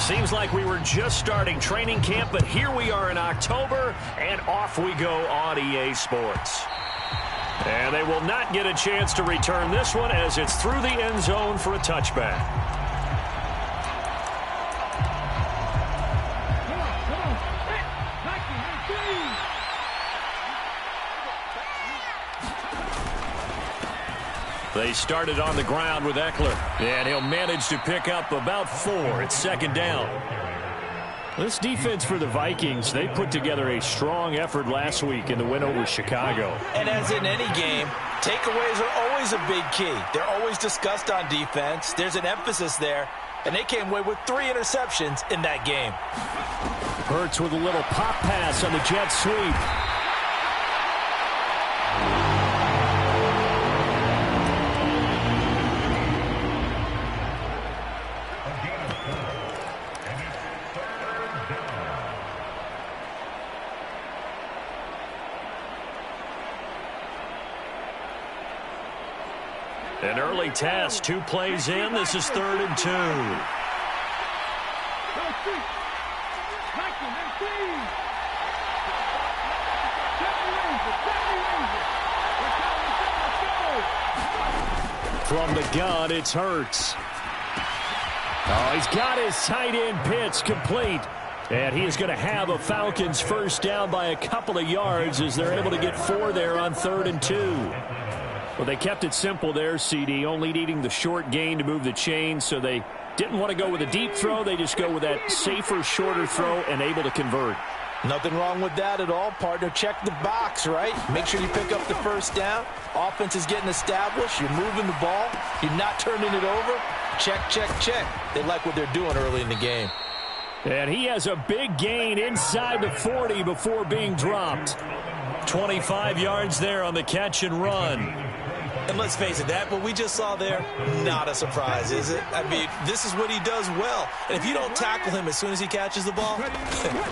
Seems like we were just starting training camp, but here we are in October, and off we go on EA Sports. And they will not get a chance to return this one as it's through the end zone for a touchback. They started on the ground with Eckler, and he'll manage to pick up about 4. It's second down. This defense for the Vikings, they put together a strong effort last week in the win over Chicago. And as in any game, takeaways are always a big key. They're always discussed on defense. There's an emphasis there, and they came away with 3 interceptions in that game. Hurts with a little pop pass on the jet sweep. An early test, 2 plays in. This is 3rd and 2. From the gun, it's Hurts. Oh, he's got his tight end pitch complete. And he is going to have a Falcons first down by a couple of yards as they're able to get 4 there on 3rd and 2. Well, they kept it simple there, CD, only needing the short gain to move the chain, so they didn't want to go with a deep throw. They just go with that safer, shorter throw and able to convert. Nothing wrong with that at all, partner. Check the box, right? Make sure you pick up the first down. Offense is getting established. You're moving the ball. You're not turning it over. Check, check, check. They like what they're doing early in the game. And he has a big gain inside the 40 before being dropped. 25 yards there on the catch and run. And let's face it, that what we just saw there, not a surprise, is it? I mean, this is what he does well. And if you don't tackle him as soon as he catches the ball,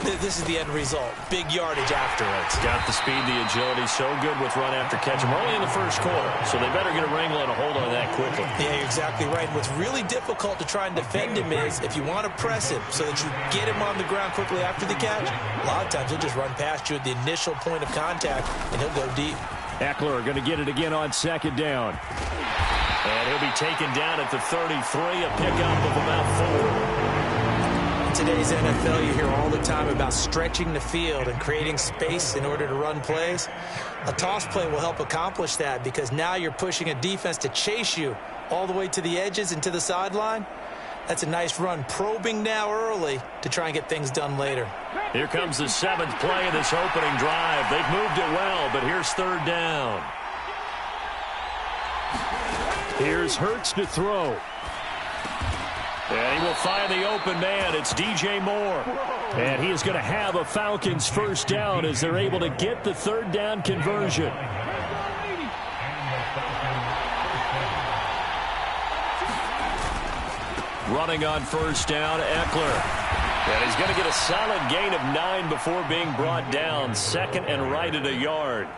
this is the end result. Big yardage afterwards. Got the speed, the agility, so good with run after catch. We're only in the first quarter, so they better get a wrangle and a hold on that quickly. Yeah, you're exactly right. What's really difficult to try and defend him is if you want to press him so that you get him on the ground quickly after the catch, a lot of times he'll just run past you at the initial point of contact, and he'll go deep. Eckler going to get it again on second down. And he'll be taken down at the 33, a pickup of about 4. In today's NFL, you hear all the time about stretching the field and creating space in order to run plays. A toss play will help accomplish that because now you're pushing a defense to chase you all the way to the edges and to the sideline. That's a nice run, probing now early to try and get things done later. Here comes the 7th play of this opening drive. They've moved it well, but here's 3rd down. Here's Hurts to throw. And he will find the open man. It's DJ Moore. And he is going to have a Falcons first down as they're able to get the 3rd down conversion. Running on first down, Eckler. And he's going to get a solid gain of 9 before being brought down. 2nd and right at a yard.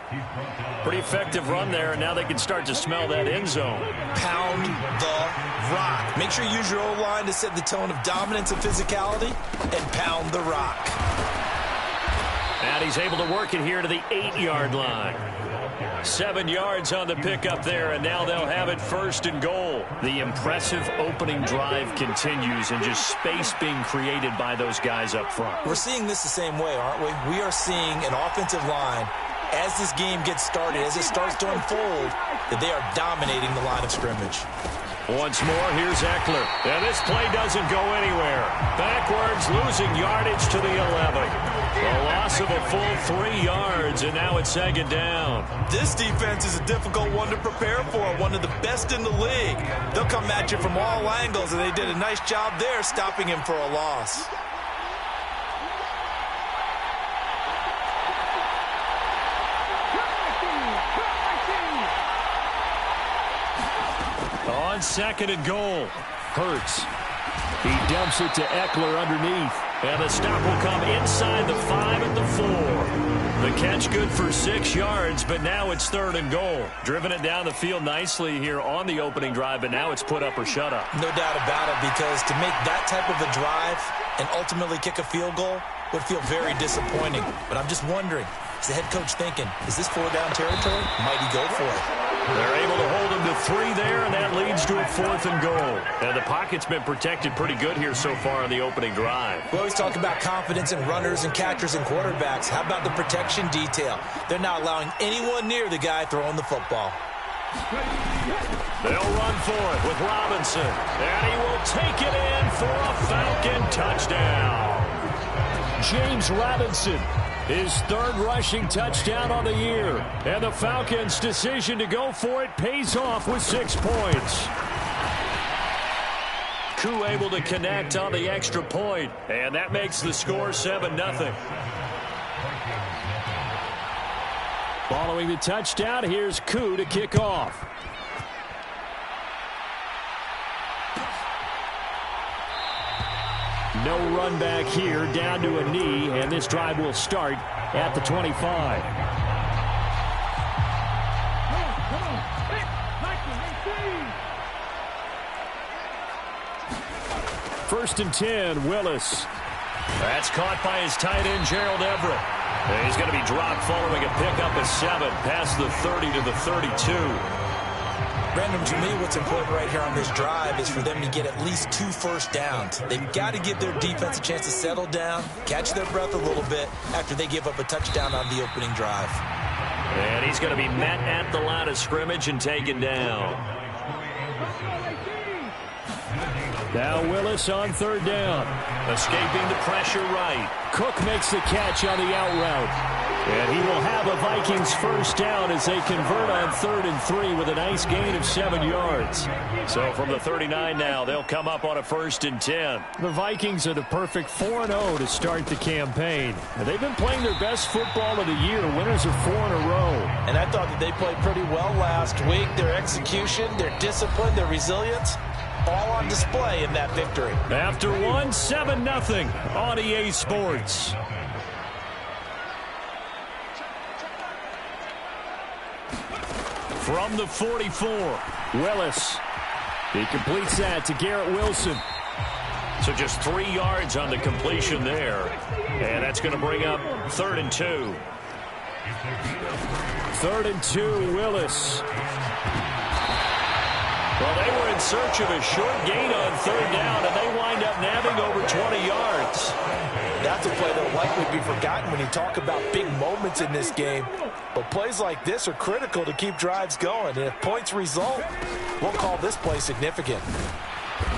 Pretty effective run there, and now they can start to smell that end zone. Pound the rock. Make sure you use your O-line to set the tone of dominance and physicality, and pound the rock. And he's able to work it here to the 8-yard line. 7 yards on the pickup there, and now they'll have it 1st and goal. The impressive opening drive continues, and just space being created by those guys up front. We're seeing this the same way, aren't we? We are seeing an offensive line, as this game gets started, as it starts to unfold, that they are dominating the line of scrimmage. Once more, here's Eckler. And this play doesn't go anywhere. Backwards, losing yardage to the 11. A loss of a full 3 yards, and now it's 2nd down. This defense is a difficult one to prepare for, one of the best in the league. They'll come at you from all angles, and they did a nice job there stopping him for a loss. On 2nd and goal, Hurts. He dumps it to Eckler underneath. And the stop will come inside the 5 at the 4. The catch good for 6 yards, but now it's 3rd and goal. Driven it down the field nicely here on the opening drive, but now it's put up or shut up. No doubt about it, because to make that type of a drive, and ultimately kick a field goal would feel very disappointing. But I'm just wondering, is the head coach thinking, is this 4-down territory? Might he go for it? They're able to hold him to 3 there, and that leads to a 4th and goal. And the pocket's been protected pretty good here so far on the opening drive. We always talk about confidence in runners and catchers and quarterbacks. How about the protection detail? They're not allowing anyone near the guy throwing the football. They'll run for it with Robinson, and he will take it in for a Falcon touchdown. James Robinson, his 3rd rushing touchdown on the year. And the Falcons' decision to go for it pays off with 6 points. Koo able to connect on the extra point, and that makes the score 7-0. Following the touchdown, here's Koo to kick off. No run back here, down to a knee, and this drive will start at the 25. First and 10, Willis. That's caught by his tight end, Gerald Everett. And he's going to be dropped following a pickup of 7 past the 30 to the 32. Brandon, to me, what's important right here on this drive is for them to get at least 2 first downs. They've got to give their defense a chance to settle down, catch their breath a little bit after they give up a touchdown on the opening drive. And he's going to be met at the line of scrimmage and taken down. Now Willis on 3rd down. Escaping the pressure right. Cook makes the catch on the out route. And he will have a Vikings first down as they convert on 3rd and 3 with a nice gain of 7 yards. So from the 39 now, they'll come up on a 1st and 10. The Vikings are the perfect 4-0 to start the campaign. And they've been playing their best football of the year, winners of 4 in a row. And I thought that they played pretty well last week. Their execution, their discipline, their resilience, all on display in that victory. After 1, 7-0 on EA Sports. From the 44, Willis. He completes that to Garrett Wilson. So just 3 yards on the completion there. And that's going to bring up 3rd and 2. 3rd and 2, Willis. Well, they were in search of a short gain on 3rd down, and they wind up nabbing over 20 yards. That's a play that will likely be forgotten when you talk about big moments in this game. But plays like this are critical to keep drives going. And if points result, we'll call this play significant.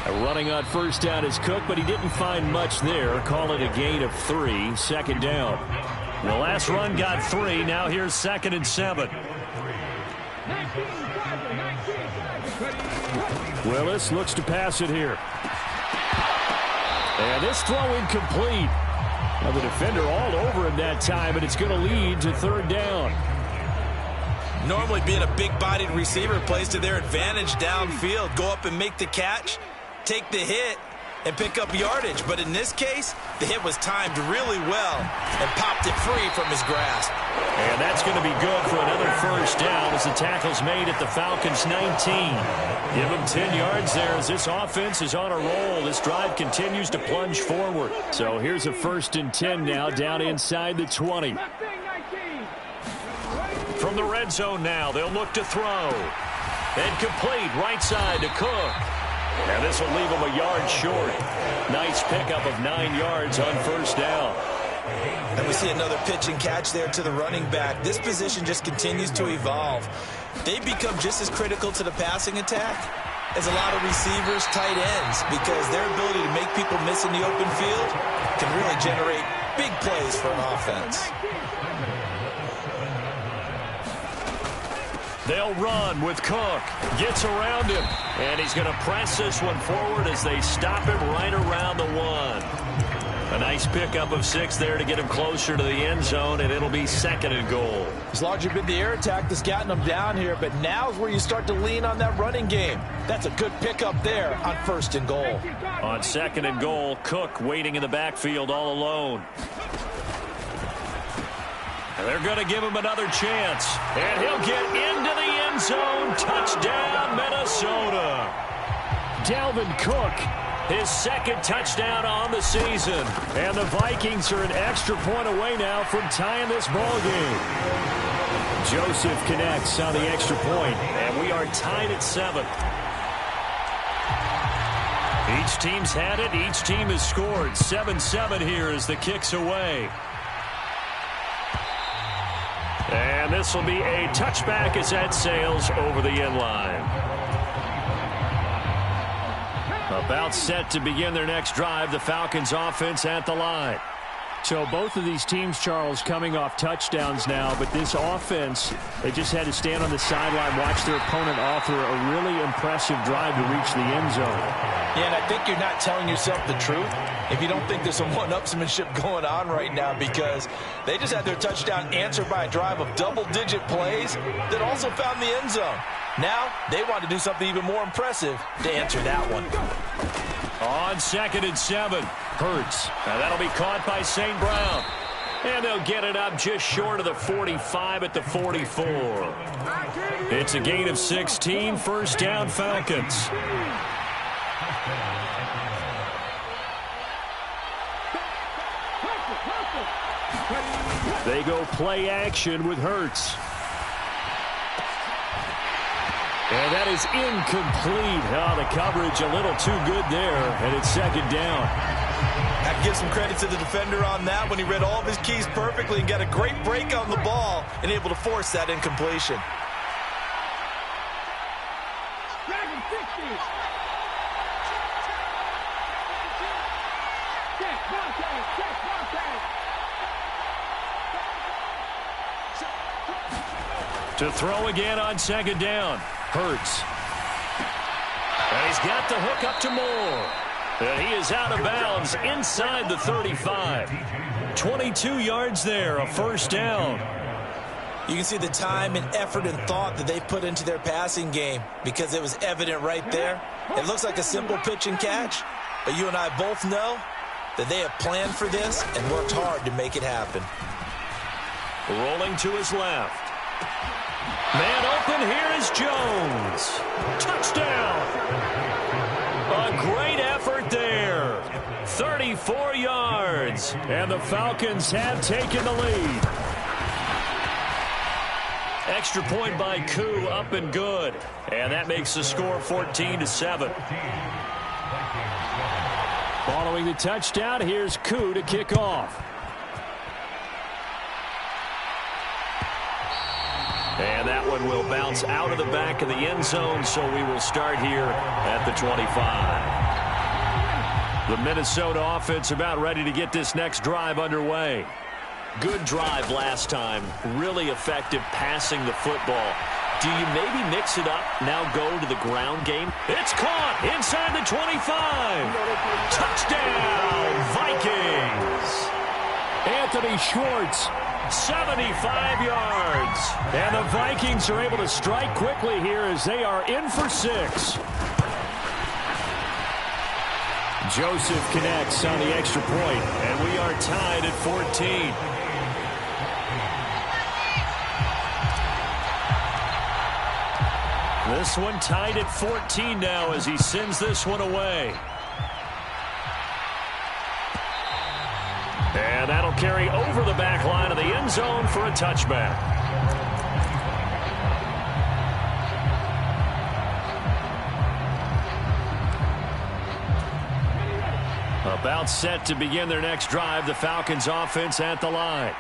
Running on 1st down is Cook, but he didn't find much there. Call it a gain of 3, 2nd down. The last run got 3. Now here's 2nd and 7. Willis looks to pass it here. And this throw incomplete. Now the defender all over him that time, and it's going to lead to 3rd down. Normally being a big-bodied receiver plays to their advantage downfield. Go up and make the catch, take the hit, and pick up yardage. But in this case, the hit was timed really well and popped it free from his grasp. And that's going to be good for another 1st down as the tackle's made at the Falcons' 19. Give them 10 yards there as this offense is on a roll. This drive continues to plunge forward. So here's a 1st and 10 now down inside the 20. From the red zone now, they'll look to throw. And complete right side to Cook. And this will leave him a yard short. Nice pickup of 9 yards on 1st down. And we see another pitch and catch there to the running back. This position just continues to evolve. They become just as critical to the passing attack as a lot of receivers, tight ends, because their ability to make people miss in the open field can really generate big plays for an offense. They'll run with Cook. Gets around him. And he's going to press this one forward as they stop him right around the 1. A nice pickup of 6 there to get him closer to the end zone, and it'll be 2nd and goal. It's largely been the air attack that's gotten them down here, but now's where you start to lean on that running game. That's a good pickup there on 1st and goal. On 2nd and goal, Cook waiting in the backfield all alone. And they're going to give him another chance. And he'll get into the end zone. Touchdown, Minnesota. Dalvin Cook His second touchdown on the season. And the Vikings are an extra point away now from tying this ball game. Joseph connects on the extra point, and we are tied at 7. Each team's had it. Each team has scored. 7-7 here as the kick's away. And this will be a touchback as that sails over the end line. About set to begin their next drive, the Falcons offense at the line. So both of these teams, Charles, coming off touchdowns now, but this offense, they just had to stand on the sideline, watch their opponent offer a really impressive drive to reach the end zone. Yeah, and I think you're not telling yourself the truth if you don't think there's some one-upsmanship going on right now, because they just had their touchdown answered by a drive of double-digit plays that also found the end zone. Now, they want to do something even more impressive to answer that one. On 2nd and 7, Hurts. Now that'll be caught by St. Brown. And they'll get it up just short of the 45 at the 44. It's a gain of 16, first down Falcons. They go play action with Hurts. And that is incomplete. Oh, the coverage a little too good there, and it's second down. I give some credit to the defender on that when he read all of his keys perfectly and got a great break on the ball and able to force that incompletion. To throw again on second down. Hurts. And he's got the hook up to Moore. And he is out of bounds inside the 35. 22 yards there, a first down. You can see the time and effort and thought that they put into their passing game because it was evident right there. It looks like a simple pitch and catch, but you and I both know that they have planned for this and worked hard to make it happen. Rolling to his left. Man open, here is Jones. Touchdown. A great effort there. 34 yards. And the Falcons have taken the lead. Extra point by Koo, up and good. And that makes the score 14-7. Following the touchdown, here's Koo to kick off. And that one will bounce out of the back of the end zone, so we will start here at the 25. The Minnesota offense about ready to get this next drive underway. Good drive last time. Really effective passing the football. Do you maybe mix it up, now go to the ground game? It's caught inside the 25. Touchdown, Vikings. Anthony Schwartz. 75 yards. And the Vikings are able to strike quickly here as they are in for 6. Joseph connects on the extra point, and we are tied at 14. This one tied at 14 now as he sends this one away. And that'll carry over the back line of the end zone for a touchback. About set to begin their next drive, the Falcons offense at the line.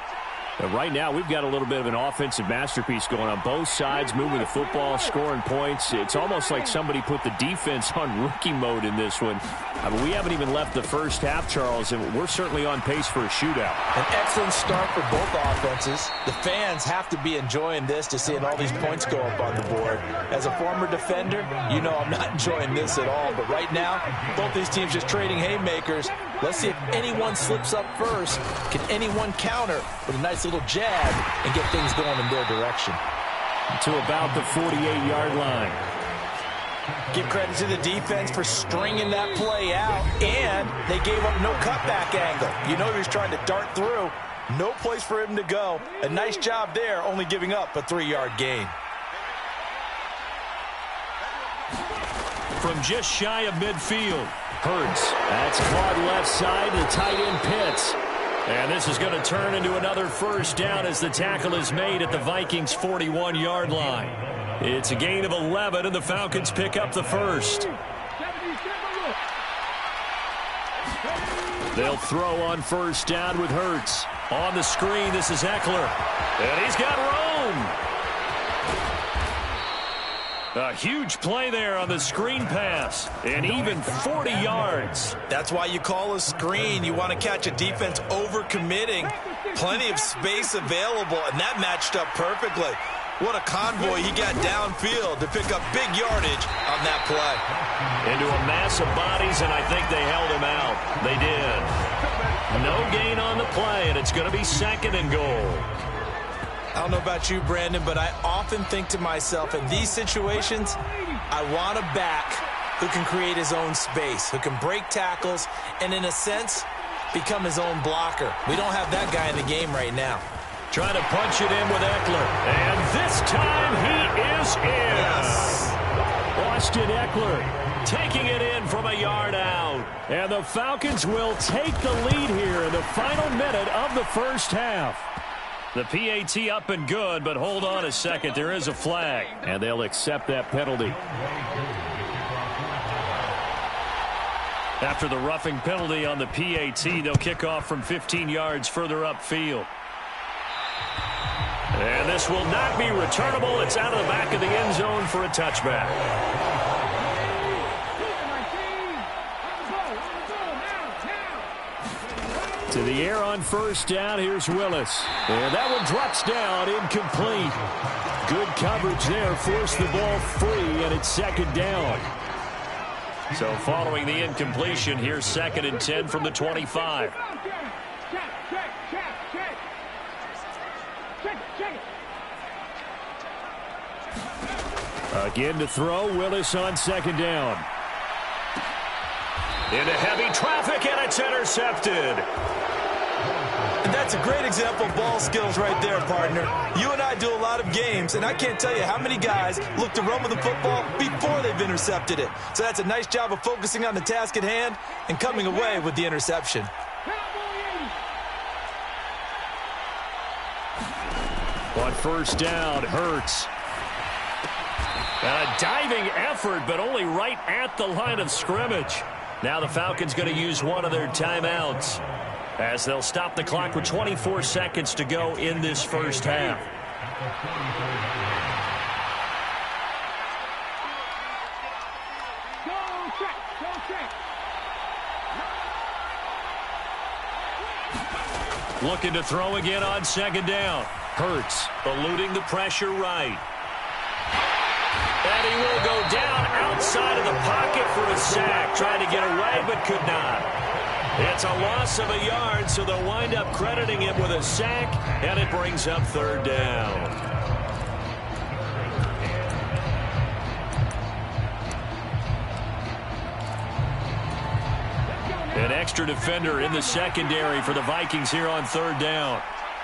And right now, we've got a little bit of an offensive masterpiece going on both sides, moving the football, scoring points. It's almost like somebody put the defense on rookie mode in this one. I mean, we haven't even left the first half, Charles, and we're certainly on pace for a shootout. An excellent start for both offenses. The fans have to be enjoying this to seeing all these points go up on the board. As a former defender, you know I'm not enjoying this at all. But right now, both these teams just trading haymakers. Let's see if anyone slips up first. Can anyone counter with a nice little jab and get things going in their direction? To about the 48-yard line. Give credit to the defense for stringing that play out, and they gave up no cutback angle. You know he was trying to dart through. No place for him to go. A nice job there, only giving up a 3-yard gain. From just shy of midfield, Hurts. That's caught left side. The tight end Pitts. And this is going to turn into another first down as the tackle is made at the Vikings' 41-yard line. It's a gain of 11, and the Falcons pick up the first. They'll throw on first down with Hurts. On the screen, this is Eckler. And he's got room. A huge play there on the screen pass. And even 40 yards. That's why you call a screen. You want to catch a defense over-committing. Plenty of space available, and that matched up perfectly. What a convoy he got downfield to pick up big yardage on that play. Into a mass of bodies, and I think they held him out. They did. No gain on the play, and it's going to be second and goal. I don't know about you, Brandon, but I often think to myself, in these situations, I want a back who can create his own space, who can break tackles, and in a sense, become his own blocker. We don't have that guy in the game right now. Trying to punch it in with Eckler. And this time he is in. Yes. Austin Eckler taking it in from a yard out. And the Falcons will take the lead here in the final minute of the first half. The PAT up and good, but hold on a second. There is a flag, and they'll accept that penalty. After the roughing penalty on the PAT, they'll kick off from 15 yards further upfield. And this will not be returnable. It's out of the back of the end zone for a touchback. To the air on first down. Here's Willis. And that one drops down, incomplete. Good coverage there. Forced the ball free, and it's second down. So following the incompletion, here's second and 10 from the 25. Again to throw. Willis on second down. Into heavy traffic, and it's intercepted. And that's a great example of ball skills right there, partner. You and I do a lot of games, and I can't tell you how many guys look to run with the football before they've intercepted it. So that's a nice job of focusing on the task at hand and coming away with the interception. On first down, Hurts. A diving effort, but only right at the line of scrimmage. Now the Falcons going to use one of their timeouts as they'll stop the clock with 24 seconds to go in this first half. Looking to throw again on second down. Hurts eluding the pressure right. And he will go down outside of the pocket for a sack. Trying to get away, but could not. It's a loss of a yard, so they'll wind up crediting him with a sack, and it brings up third down. An extra defender in the secondary for the Vikings here on third down.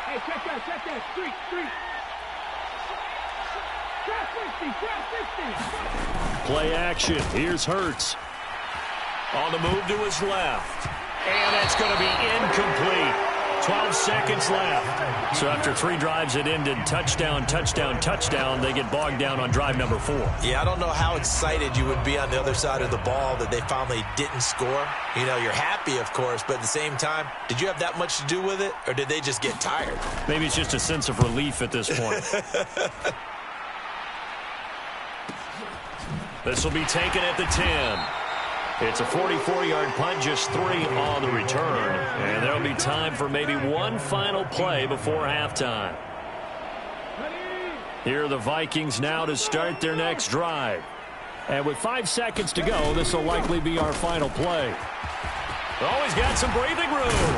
Hey, check that, street. Play action. Here's Hurts. On the move to his left. And that's going to be incomplete. 12 seconds left. So after 3 drives that ended touchdown, they get bogged down on drive number 4. Yeah, I don't know how excited you would be on the other side of the ball that they finally didn't score. You know, you're happy, of course, but at the same time, did you have that much to do with it, or did they just get tired? Maybe it's just a sense of relief at this point. This will be taken at the 10. It's a 44-yard punt, just 3 on the return. And there'll be time for maybe one final play before halftime. Here are the Vikings now to start their next drive. And with 5 seconds to go, this will likely be our final play. Oh, he's got some breathing room.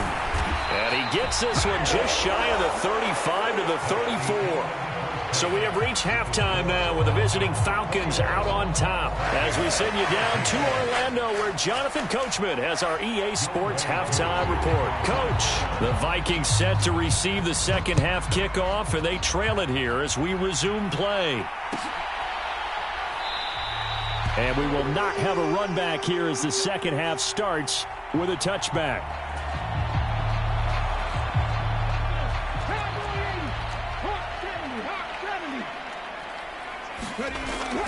And he gets this one just shy of the 35 to the 34. So we have reached halftime now with the visiting Falcons out on top as we send you down to Orlando where Jonathan Coachman has our EA Sports halftime report. Coach, the Vikings set to receive the second half kickoff, and they trail it here as we resume play. And we will not have a run back here as the second half starts with a touchback.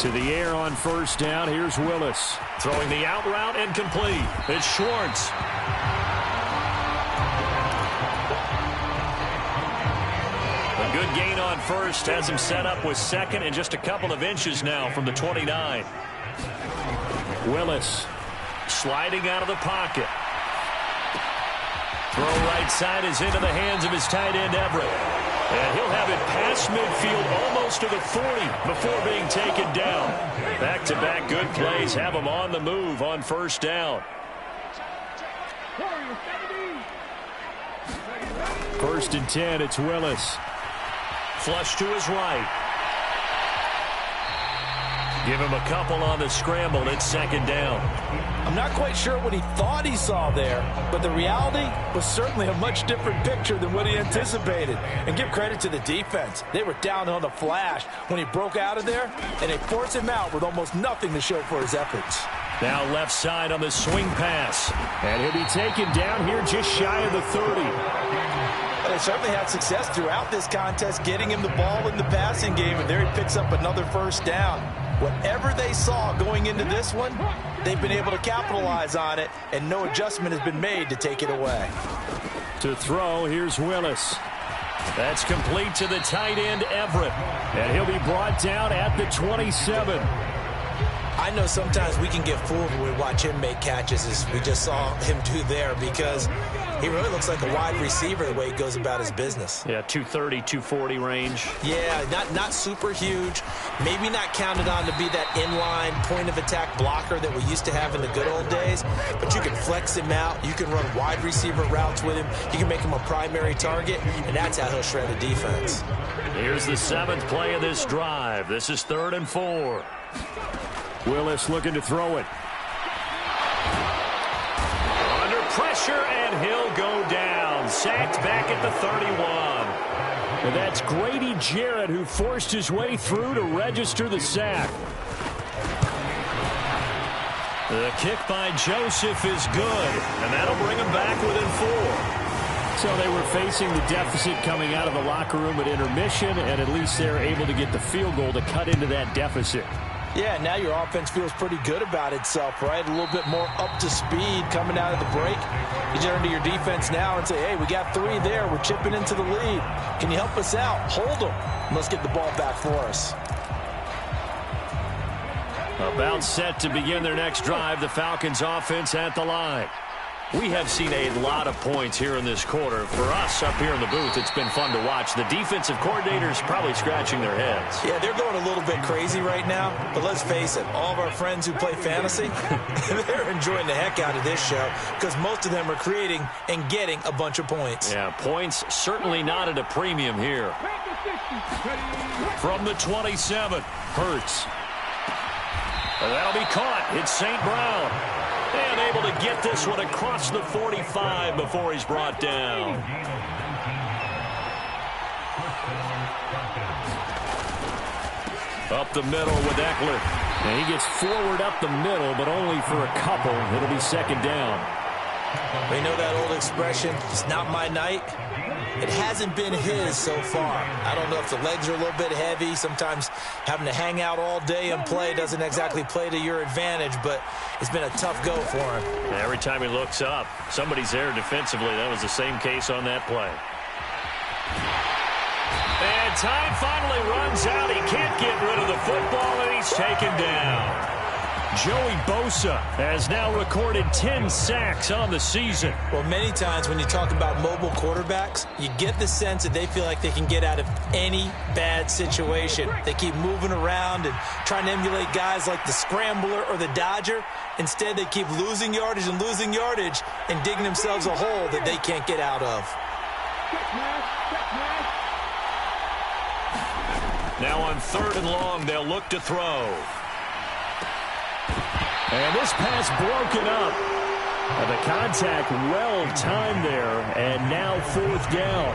To the air on first down. Here's Willis. Throwing the out route incomplete. It's Schwartz. A good gain on first. Has him set up with second and just a couple of inches now from the 29. Willis sliding out of the pocket. Throw right side is into the hands of his tight end Everett. And he'll have it past midfield almost to the 40 before being taken down. Back-to-back good plays have him on the move on first down. First and 10, it's Willis. Flush to his right. Give him a couple on the scramble. It's second down. I'm not quite sure what he thought he saw there, but the reality was certainly a much different picture than what he anticipated. And give credit to the defense. They were down on the flash when he broke out of there, and they forced him out with almost nothing to show for his efforts. Now left side on the swing pass. And he'll be taken down here just shy of the 30. They certainly had success throughout this contest getting him the ball in the passing game, and there he picks up another first down. Whatever they saw going into this one, they've been able to capitalize on it, and no adjustment has been made to take it away. To throw, here's Willis. That's complete to the tight end, Everett. And he'll be brought down at the 27. I know sometimes we can get fooled when we watch him make catches, as we just saw him do there, because he really looks like a wide receiver the way he goes about his business. Yeah, 230, 240 range. Yeah, not super huge. Maybe not counted on to be that inline point-of-attack blocker that we used to have in the good old days, but you can flex him out. You can run wide receiver routes with him. You can make him a primary target, and that's how he'll shred a defense. Here's the 7th play of this drive. This is 3rd and 4. Willis looking to throw it. Under pressure, and he'll go down. Sacked back at the 31. And that's Grady Jarrett who forced his way through to register the sack. The kick by Joseph is good, and that'll bring him back within 4. So they were facing the deficit coming out of the locker room at intermission, and at least they're able to get the field goal to cut into that deficit. Yeah, now your offense feels pretty good about itself, right? A little bit more up to speed coming out of the break. You turn to your defense now and say, hey, we got 3 there. We're chipping into the lead. Can you help us out? Hold them. And let's get the ball back for us. About set to begin their next drive, the Falcons offense at the line. We have seen a lot of points here in this quarter. For us up here in the booth, it's been fun to watch. The defensive coordinators probably scratching their heads. Yeah, they're going a little bit crazy right now, but let's face it, all of our friends who play fantasy, they're enjoying the heck out of this show because most of them are creating and getting a bunch of points. Yeah, points certainly not at a premium here. From the 27, Hurts. And that'll be caught. It's St. Brown. And able to get this one across the 45 before he's brought down. Up the middle with Eckler. And he gets forward up the middle, but only for a couple. It'll be second down. We know that old expression, it's not my night. It hasn't been his so far. I don't know if the legs are a little bit heavy. Sometimes having to hang out all day and play doesn't exactly play to your advantage, but it's been a tough go for him. Every time he looks up, somebody's there defensively. That was the same case on that play. And time finally runs out. He can't get rid of the football, and he's taken down. Joey Bosa has now recorded 10 sacks on the season. Well, many times when you talk about mobile quarterbacks, you get the sense that they feel like they can get out of any bad situation. They keep moving around and trying to emulate guys like the Scrambler or the Dodger. Instead, they keep losing yardage and digging themselves a hole that they can't get out of. Now on 3rd and long, they'll look to throw. And this pass broken up. And the contact well timed there. And now 4th down.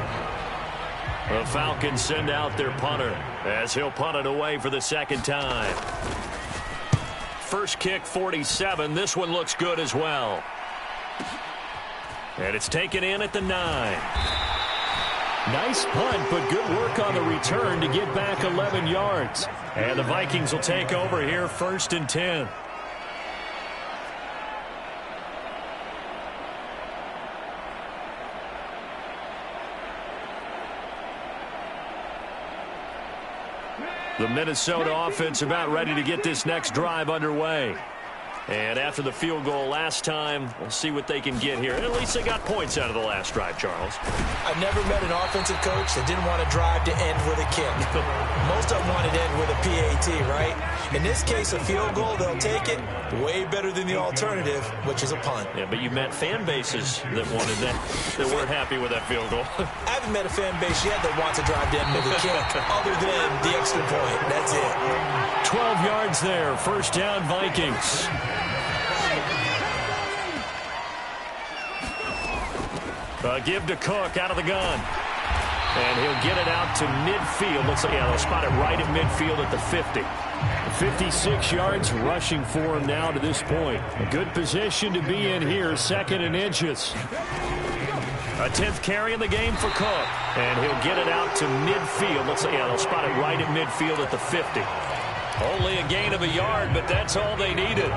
The Falcons send out their punter as he'll punt it away for the second time. first kick 47. This one looks good as well. And it's taken in at the 9. Nice punt, but good work on the return to get back 11 yards. And the Vikings will take over here, 1st and 10. The Minnesota offense about ready to get this next drive underway. And after the field goal last time, we'll see what they can get here. At least they got points out of the last drive, Charles. I've never met an offensive coach that didn't want to drive to end with a kick. Most of them wanted to end with a PAT, right? In this case, a field goal, they'll take it. Way better than the alternative, which is a punt. Yeah, but you met fan bases that wanted that, that weren't happy with that field goal. I haven't met a fan base yet that wants to drive to end with a kick, other than the extra point. That's it. 12 yards there, 1st down Vikings. Give to Cook out of the gun. And he'll get it out to midfield. Looks like, yeah, they'll spot it right at midfield at the 50. 56 yards rushing for him now to this point. A good position to be in here, 2nd and inches. A 10th carry in the game for Cook. And he'll get it out to midfield. Looks like, yeah, they'll spot it right at midfield at the 50. Only a gain of a yard, but that's all they needed.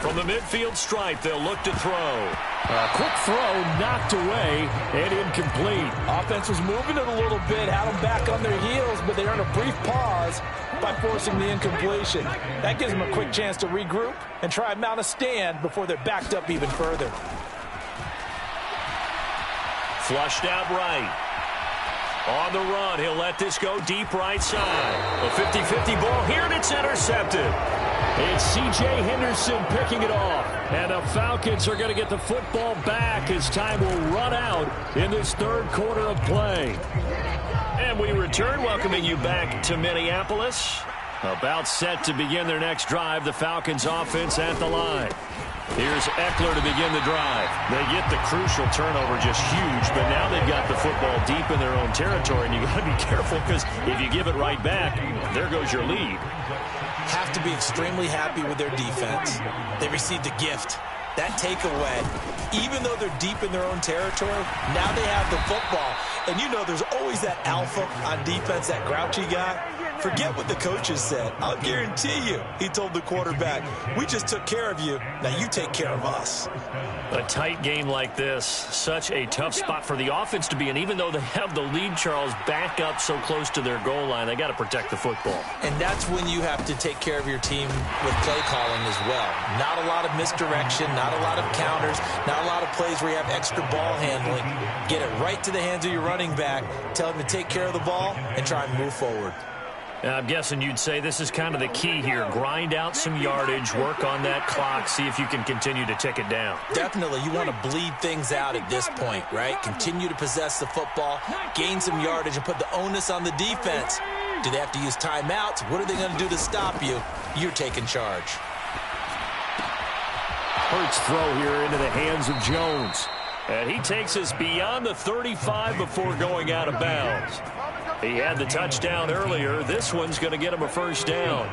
From the midfield stripe, they'll look to throw. A quick throw knocked away and incomplete. Offense was moving it a little bit, had them back on their heels, but they earned a brief pause by forcing the incompletion. That gives them a quick chance to regroup and try and mount a stand before they're backed up even further. Flushed out right. On the run, he'll let this go deep right side. A 50-50 ball here, and it's intercepted. It's C.J. Henderson picking it off. And the Falcons are going to get the football back as time will run out in this 3rd quarter of play. And we return, welcoming you back to Minneapolis. About set to begin their next drive, the Falcons offense at the line. Here's Eckler to begin the drive. They get the crucial turnover, just huge, but now they've got the football deep in their own territory, and you got to be careful because if you give it right back, there goes your lead. Have to be extremely happy with their defense. They received a gift. That takeaway, even though they're deep in their own territory, now they have the football. And you know there's always that alpha on defense, that grouchy guy. Forget what the coaches said. I'll guarantee you, he told the quarterback, we just took care of you. Now you take care of us. A tight game like this, such a tough spot for the offense to be in. Even though they have the lead, Charles, back up so close to their goal line, they got to protect the football. And that's when you have to take care of your team with play calling as well. Not a lot of misdirection, not a lot of counters, not a lot of plays where you have extra ball handling. Get it right to the hands of your running back, tell him to take care of the ball, and try and move forward. I'm guessing you'd say this is kind of the key here. Grind out some yardage, work on that clock, see if you can continue to tick it down. Definitely. You want to bleed things out at this point, right? Continue to possess the football, gain some yardage, and put the onus on the defense. Do they have to use timeouts? What are they going to do to stop you? You're taking charge. Hurts throw here into the hands of Jones. And he takes us beyond the 35 before going out of bounds. He had the touchdown earlier. This one's going to get him a 1st down.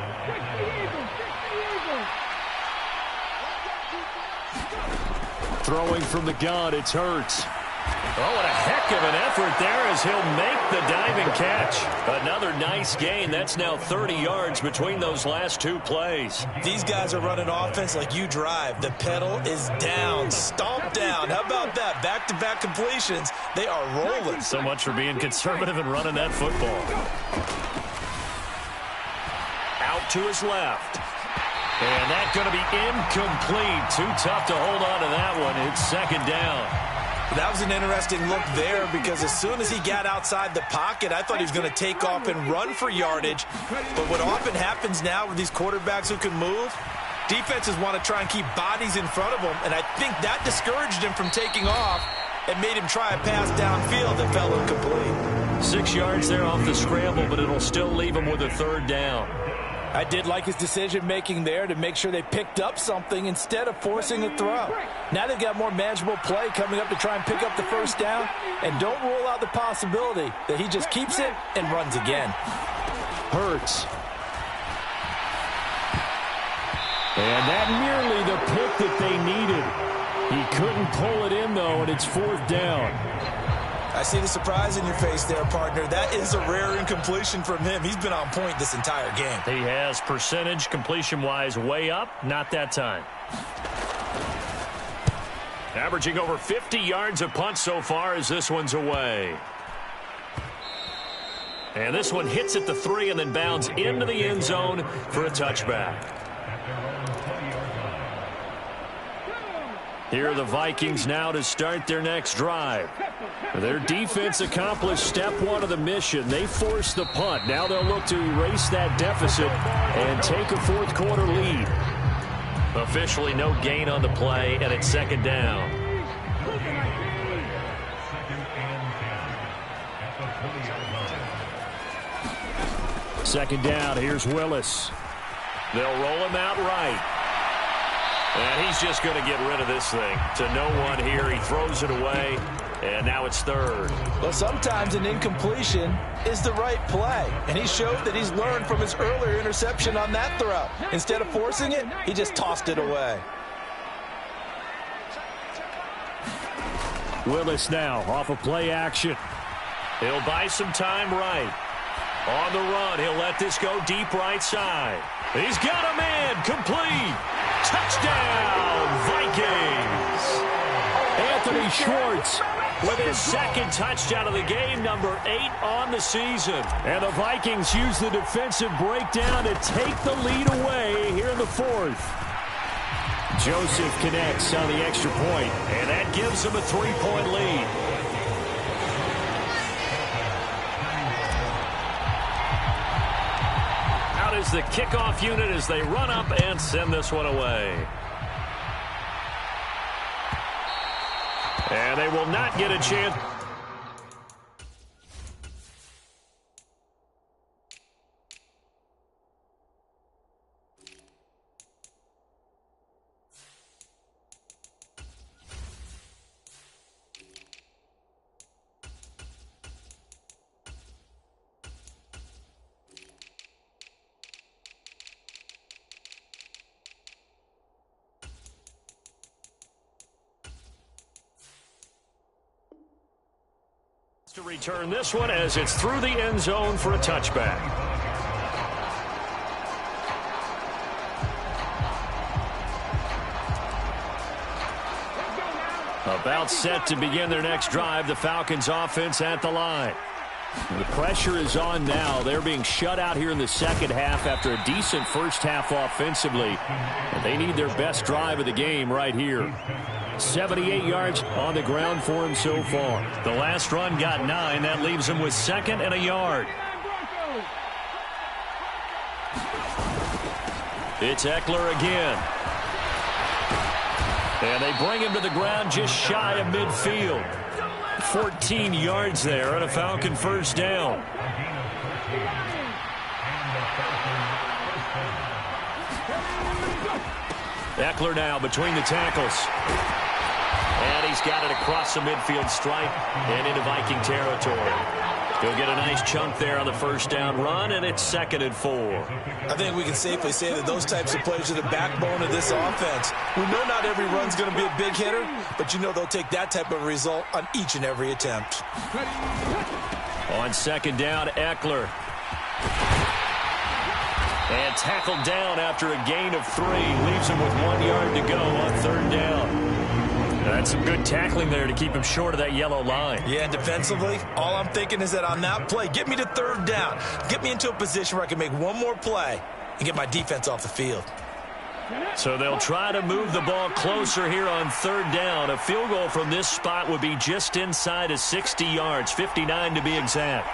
Throwing from the gun, it's Hurts. Oh, what a heck of an effort there as he'll make the diving catch. Another nice gain. That's now 30 yards between those last 2 plays. These guys are running offense like you drive. The pedal is down, stomp down. How about that? Back-to-back completions. They are rolling. So much for being conservative and running that football. Out to his left. And that's going to be incomplete. Too tough to hold on to that one. It's 2nd down. That was an interesting look there because as soon as he got outside the pocket, I thought he was going to take off and run for yardage. But what often happens now with these quarterbacks who can move, defenses want to try and keep bodies in front of them, and I think that discouraged him from taking off and made him try a pass downfield that fell incomplete. 6 yards there off the scramble, but it'll still leave him with a 3rd down. I did like his decision-making there to make sure they picked up something instead of forcing a throw. Now they've got more manageable play coming up to try and pick up the 1st down, and don't rule out the possibility that he just keeps it and runs again. Hurts. And that nearly the pick that they needed. He couldn't pull it in, though, and it's 4th down. I see the surprise in your face there, partner. That is a rare incompletion from him. He's been on point this entire game. He has percentage completion-wise way up. Not that time. Averaging over 50 yards a punt so far as this one's away. And this one hits at the 3 and then bounds into the end zone for a touchback. Here are the Vikings now to start their next drive. Their defense accomplished step 1 of the mission. They forced the punt. Now they'll look to erase that deficit and take a 4th quarter lead. Officially no gain on the play, and it's 2nd down. Second down, here's Willis. They'll roll him out right. And he's just going to get rid of this thing. To no one here, he throws it away, and now it's 3rd. Well, sometimes an incompletion is the right play, and he showed that he's learned from his earlier interception on that throw. Instead of forcing it, he just tossed it away. Willis now off of play action. He'll buy some time right. On the run, he'll let this go deep right side. He's got a man, complete. Touchdown, Vikings. Anthony Schwartz with his 2nd touchdown of the game, number 8 on the season. And the Vikings use the defensive breakdown to take the lead away here in the 4th. Joseph connects on the extra point, and that gives them a 3-point lead. Out is the kickoff unit as they run up and send this one away. And they will not get a chance. To return this one as it's through the end zone for a touchback. About set to begin their next drive, the Falcons offense at the line. The pressure is on now. They're being shut out here in the second half after a decent first half offensively. And they need their best drive of the game right here. 78 yards on the ground for him so far. The last run got 9. That leaves him with 2nd and a yard. It's Eckler again. And they bring him to the ground just shy of midfield. 14 yards there on a Falcon first down. Eckler now between the tackles. And he's got it across the midfield stripe and into Viking territory. He'll get a nice chunk there on the first down run, and it's 2nd and 4. I think we can safely say that those types of plays are the backbone of this offense. We know not every run's going to be a big hitter, but you know they'll take that type of result on each and every attempt. On 2nd down, Eckler. And tackled down after a gain of 3. Leaves him with 1 yard to go on 3rd down. That's some good tackling there to keep him short of that yellow line. Yeah, defensively, all I'm thinking is that on that play, get me to 3rd down. Get me into a position where I can make one more play and get my defense off the field. So they'll try to move the ball closer here on 3rd down. A field goal from this spot would be just inside of 60 yards, 59 to be exact.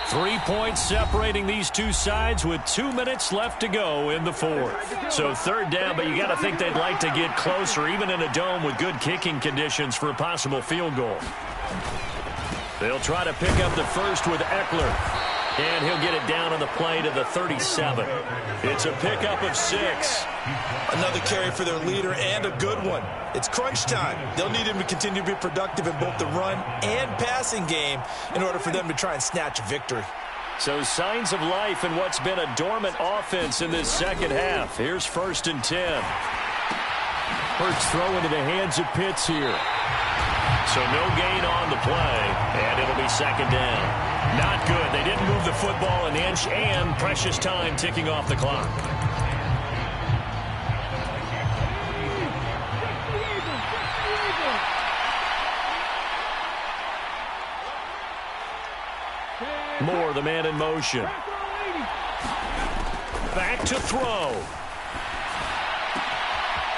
3 points separating these two sides with 2 minutes left to go in the 4th. So 3rd down, but you got to think they'd like to get closer, even in a dome with good kicking conditions for a possible field goal. They'll try to pick up the first with Eckler. And he'll get it down on the play to the 37. It's a pickup of 6. Another carry for their leader and a good one. It's crunch time. They'll need him to continue to be productive in both the run and passing game in order for them to try and snatch a victory. So signs of life in what's been a dormant offense in this second half. Here's 1st and 10. Hurts throw into the hands of Pitts here. So no gain on the play, and it'll be 2nd down. Not good. They didn't move the football an inch, and precious time ticking off the clock. Moore, the man in motion. Back to throw.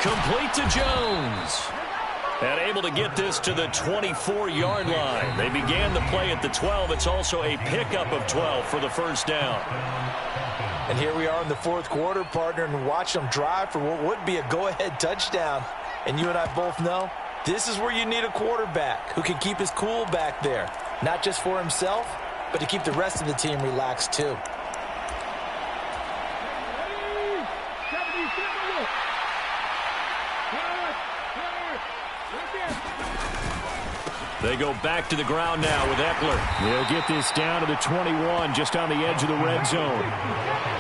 Complete to Jones. And able to get this to the 24-yard line. They began the play at the 12. It's also a pickup of 12 for the 1st down. And here we are in the 4th quarter, partner, and watch them drive for what would be a go-ahead touchdown. And you and I both know this is where you need a quarterback who can keep his cool back there. Not just for himself, but to keep the rest of the team relaxed too. They go back to the ground now with Eckler. They'll get this down to the 21, just on the edge of the red zone.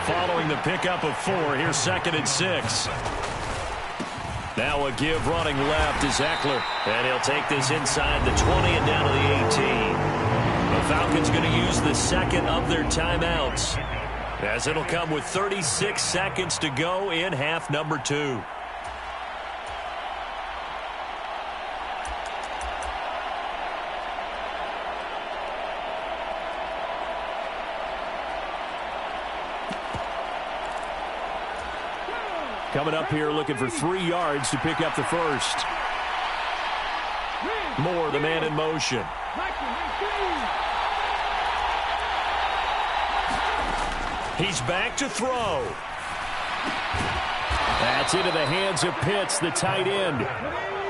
Following the pickup of 4, here's 2nd and 6. Now a give running left is Eckler. And he'll take this inside the 20 and down to the 18. The Falcons going to use the 2nd of their timeouts, as it'll come with 36 seconds to go in half number 2. Coming up here looking for 3 yards to pick up the 1st. Moore, the man in motion. He's back to throw. That's into the hands of Pitts, the tight end.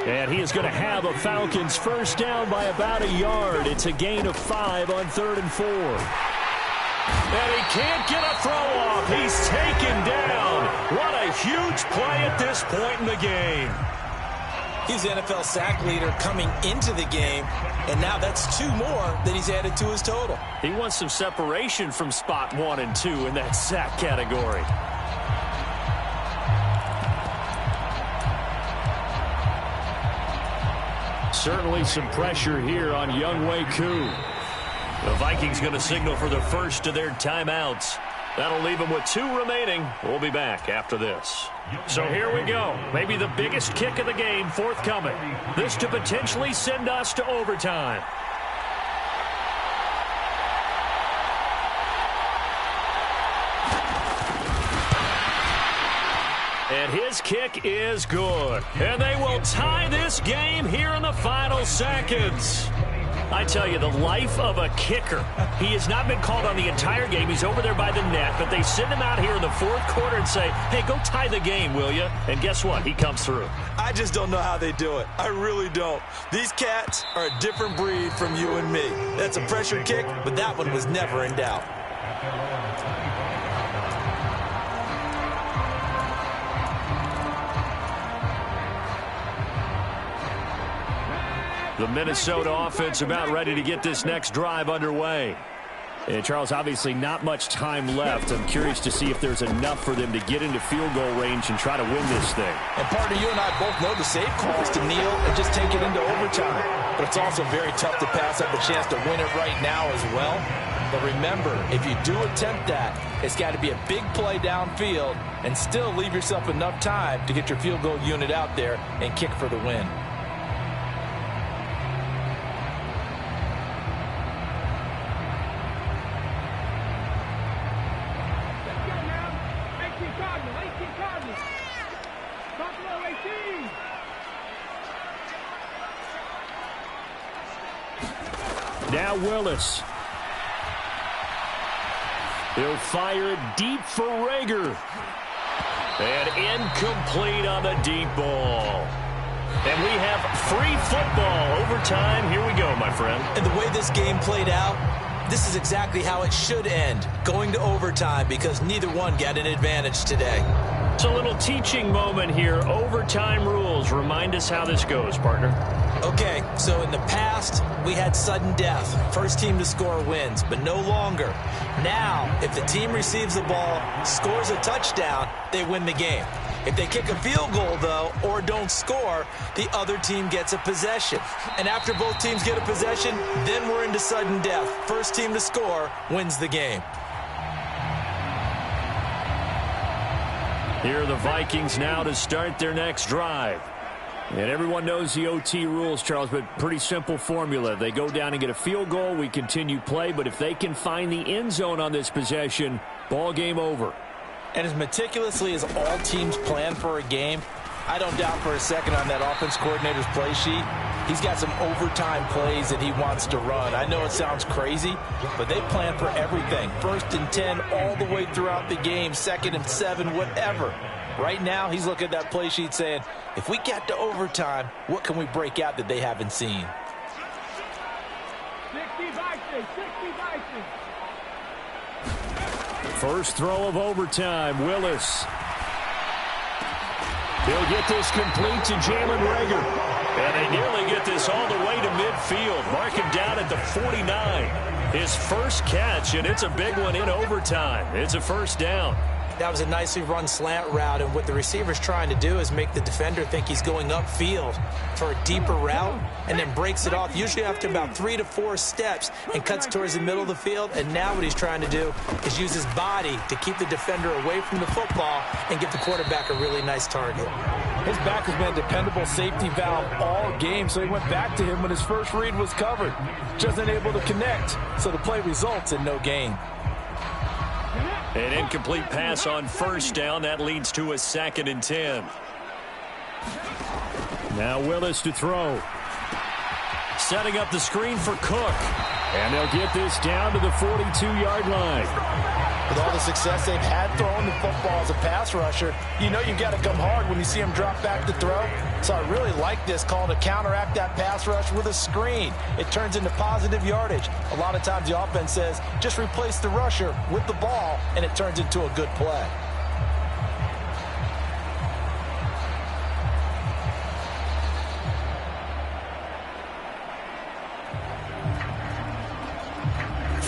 And he is going to have a Falcons 1st down by about a yard. It's a gain of 5 on 3rd and 4. And he can't get a throw off. He's taken down. What a huge play at this point in the game. He's the NFL sack leader coming into the game, and now that's 2 more that he's added to his total. He wants some separation from spot 1 and 2 in that sack category. Certainly some pressure here on Younghoe Koo. The Vikings going to signal for the 1st of their timeouts. That'll leave them with 2 remaining. We'll be back after this. So here we go. Maybe the biggest kick of the game forthcoming. This to potentially send us to overtime. And his kick is good. And they will tie this game here in the final seconds. I tell you, the life of a kicker. He has not been called on the entire game. He's over there by the net, but they send him out here in the 4th quarter and say, hey, go tie the game, will you? And guess what? He comes through. I just don't know how they do it. I really don't. These cats are a different breed from you and me. That's a pressure kick, but that one was never in doubt. The Minnesota offense about ready to get this next drive underway. And Charles, obviously not much time left. I'm curious to see if there's enough for them to get into field goal range and try to win this thing. And partner, you and I both know the safe call is to kneel and just take it into overtime. But it's also very tough to pass up a chance to win it right now as well. But remember, if you do attempt that, it's got to be a big play downfield and still leave yourself enough time to get your field goal unit out there and kick for the win. Now Willis. He'll fire it deep for Rager. And incomplete on the deep ball. And we have free football. Overtime. Here we go, my friend. And the way this game played out, this is exactly how it should end. Going to overtime because neither one got an advantage today. a little teaching moment here. Overtime rules. Remind us how this goes, partner. Okay, so in the past, we had sudden death. First team to score wins, but no longer. Now, if the team receives the ball, scores a touchdown, they win the game. If they kick a field goal, though, or don't score, the other team gets a possession. And after both teams get a possession, then we're into sudden death. First team to score wins the game. Here are the Vikings now to start their next drive. And everyone knows the OT rules, Charles, but pretty simple formula. They go down and get a field goal, we continue play, but if they can find the end zone on this possession, ball game over. And as meticulously as all teams plan for a game, I don't doubt for a second on that offense coordinator's play sheet, he's got some overtime plays that he wants to run. I know it sounds crazy, but they plan for everything. 1st and 10 all the way throughout the game, 2nd and 7, whatever. Right now, he's looking at that play sheet saying, if we get to overtime, what can we break out that they haven't seen? 60 Vikings, 60 Vikings. First throw of overtime, Willis. He'll get this complete to Jalen Reagor. And they nearly get this all the way to midfield. Mark him down at the 49. His first catch, and it's a big one in overtime. It's a first down. That was a nicely run slant route, and what the receiver's trying to do is make the defender think he's going upfield for a deeper route and then breaks it off, usually after about 3 to 4 steps, and cuts towards the middle of the field. And now what he's trying to do is use his body to keep the defender away from the football and give the quarterback a really nice target. His back has been a dependable safety valve all game, so he went back to him when his first read was covered. Just unable to connect, so the play results in no gain. An incomplete pass on first down. That leads to a 2nd and 10. Now Willis to throw. Setting up the screen for Cook. And they'll get this down to the 42-yard line. With all the success they've had throwing the football as a pass rusher, you know you've got to come hard when you see him drop back to throw. So I really like this call to counteract that pass rush with a screen. It turns into positive yardage. A lot of times the offense says, just replace the rusher with the ball, and it turns into a good play.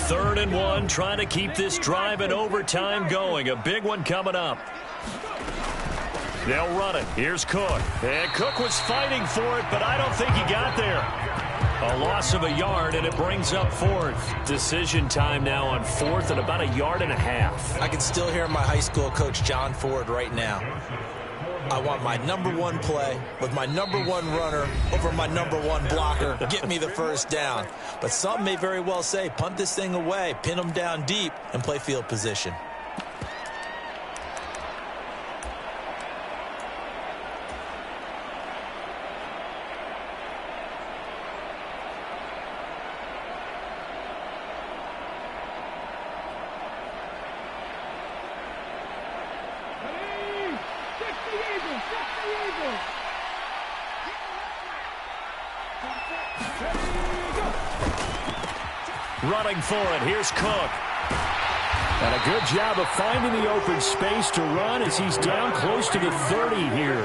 Third and 1, trying to keep this drive in overtime going. A big one coming up. They'll run it. Here's Cook. And Cook was fighting for it, but I don't think he got there. A loss of a yard, and it brings up 4th. Decision time now on 4th and about 1.5 yards. I can still hear my high school coach, John Ford, right now. I want my #1 play with my #1 runner over my #1 blocker. Get me the first down. But some may very well say, punt this thing away, pin them down deep, and play field position. Running for it. Here's Cook. And a good job of finding the open space to run as he's down close to the 30 here.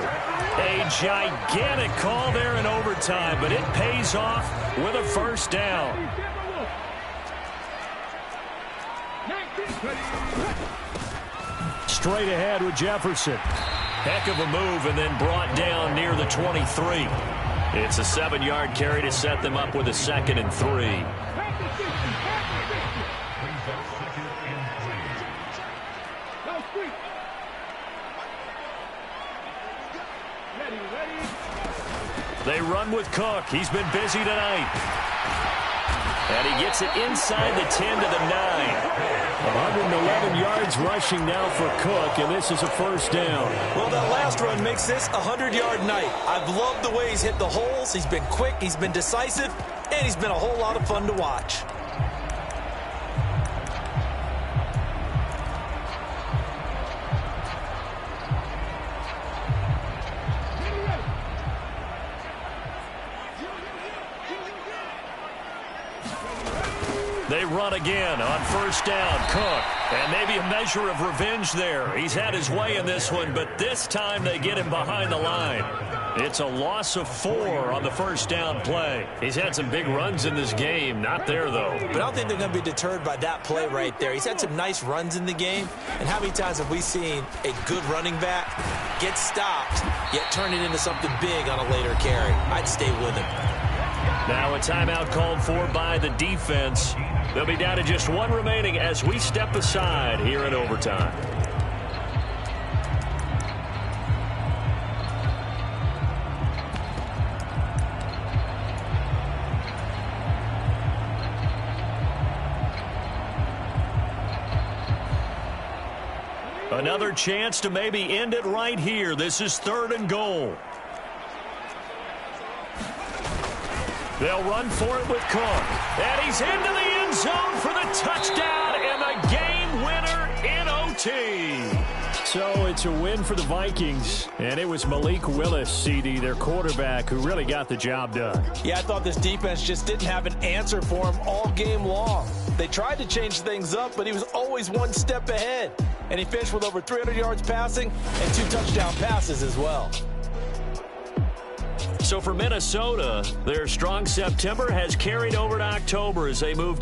A gigantic call there in overtime, but it pays off with a first down. Straight ahead with Jefferson. Heck of a move, and then brought down near the 23. It's a 7-yard carry to set them up with a 2nd and 3. They run with Cook. He's been busy tonight. And he gets it inside the 10 to the 9. 111 yards rushing now for Cook, and this is a first down. Well, that last run makes this a 100-yard night. I've loved the way he's hit the holes. He's been quick, he's been decisive, and he's been a whole lot of fun to watch. They run again on first down. Cook. And maybe a measure of revenge there. He's had his way in this one, but this time they get him behind the line. It's a loss of 4 on the first down play. He's had some big runs in this game. Not there, though. But I don't think they're going to be deterred by that play right there. He's had some nice runs in the game. And how many times have we seen a good running back get stopped, yet turn it into something big on a later carry? I'd stay with him. Now a timeout called for by the defense. They'll be down to just 1 remaining as we step aside here in overtime. Another chance to maybe end it right here. This is 3rd and goal. They'll run for it with Cook. And he's into the end zone for the touchdown and the game winner in OT. So it's a win for the Vikings. And it was Malik Willis, CD, their quarterback, who really got the job done. Yeah, I thought this defense just didn't have an answer for him all game long. They tried to change things up, but he was always one step ahead. And he finished with over 300 yards passing and 2 touchdown passes as well. So for Minnesota, their strong September has carried over to October as they move